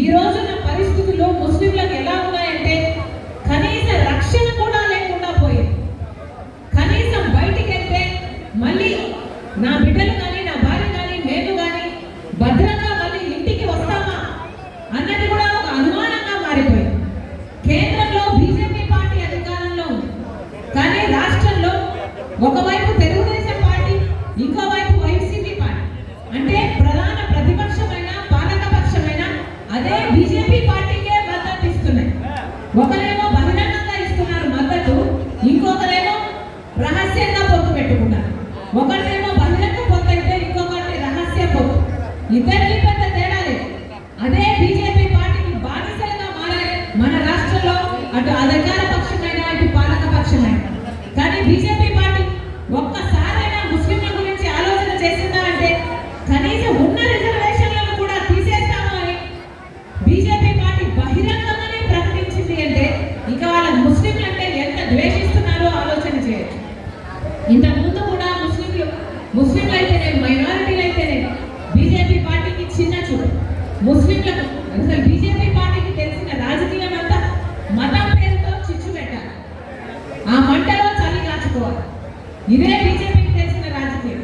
ఈ రోజున పరిస్థితుల్లో ముస్లింలకు ఎలా ఉన్నాయంటే కనీస రక్షణ కూడా లేకుండా పోయింది. కనీసం బయటికి వెళ్తే మళ్ళీ నా బిడ్డలు కానీ నా భార్య కానీ మేము కానీ భద్రంగా మళ్ళీ ఇంటికి వస్తామా అన్నది కూడా ఒక అనుమానంగా మారిపోయింది. కేంద్రంలో బీజేపీ పార్టీ అధికారంలో ఉంది, కానీ రాష్ట్రంలో ఒకవైపు తెలుగుదేశం పార్టీ, ఇంకోవైపు వైసీపీ పార్టీ, అంటే ప్రధాన ప్రతిపక్షమైన పాలకపక్షమైన అదే బీజేపీ పార్టీకే మద్దతు ఇస్తున్నాయి. ఒకరేమో బహిరంగంగా ఇస్తున్నారు మద్దతు, ఇంకొకరేమో రహస్యంగా పొత్తు పెట్టుకున్నారు. ఒకరినేమో బహిరంగ పొత్తు అయితే ఇంకొకటి రహస్య పొత్తు. ఇద్దరికి పెద్ద తేడా లేదు. అదే బీజేపీ పార్టీకి బానిసలుగా మారారు మన రాష్ట్రంలో, అటు అధికార పక్షమైన ఇటు పాలక పక్షమైన. కానీ బీజేపీ పార్టీ ఒక్కసారైనా ముస్లింల గురించి ఆలోచన చేసిందా అంటే కనీసం ఉన్న రిజర్వేషన్లను కూడా తీసేస్తాము అని బీజేపీ పార్టీ బహిరంగంగానే ప్రకటించింది అంటే ఇక వాళ్ళ ముస్లింలు అంటే ఎంత ద్వేషిస్తున్నారో ఆలోచన చేయొచ్చు. ఇంతకుముందు కూడా ముస్లింలు అయితేనే మైనారిటీలు అయితేనే బీజేపీ పార్టీకి చిన్న చూపు. ముస్లింలకు అసలు బీజేపీ పార్టీకి తెలిసిన రాజకీయం అంతా మతం పేరుతో చిచ్చు పెట్టాలి, ఆ మంటలో చలి కాచుకోవాలి. ఇదే బీజేపీకి తెలిసిన రాజకీయం.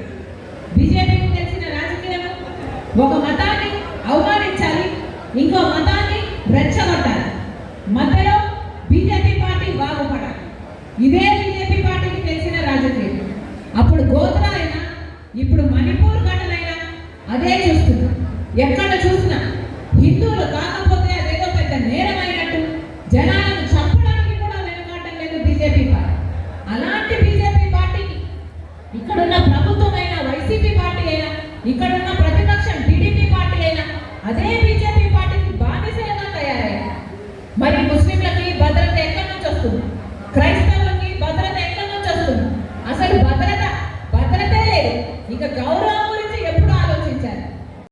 బీజేపీకి తెలిసిన రాజకీయం ఒక మతాన్ని అవమానించాలి, ఇంకో మతాన్ని రెచ్చగొట్టాలి, మధ్యలో బీజేపీ పార్టీ బాగుపడాలి. ఇదే బీజేపీ పార్టీకి తెలిసిన రాజకీయం. అప్పుడు గోత్రా అయినా ఇప్పుడు మణిపూర్ ఘటనైనా అదే చూస్తున్నాం. ఎక్కడ చూసినా హిందువులు కాకపోతే అదేదో పెద్ద నేరమైనట్టు జనాలను చంపడానికి కూడా వెనుకాడటం లేదు బీజేపీ పార్టీ. అలాంటి బీజేపీ పార్టీకి ఇక్కడున్న ప్రభుత్వం అయినా, వైసీపీ పార్టీ అయినా, ఇక్కడున్న ప్రతిపక్షం టీడీపీ పార్టీ అయినా అదే బీజేపీ పార్టీకి బానిసలుగా తయారయ్యారు. మరి ముస్లింలకి భద్రత ఎక్కడి నుంచి వస్తుంది? క్రైస్తవులకి భద్రత ఎక్కడి నుంచి వస్తుంది? అసలు భద్రతే లేదు. ఇక గౌరవ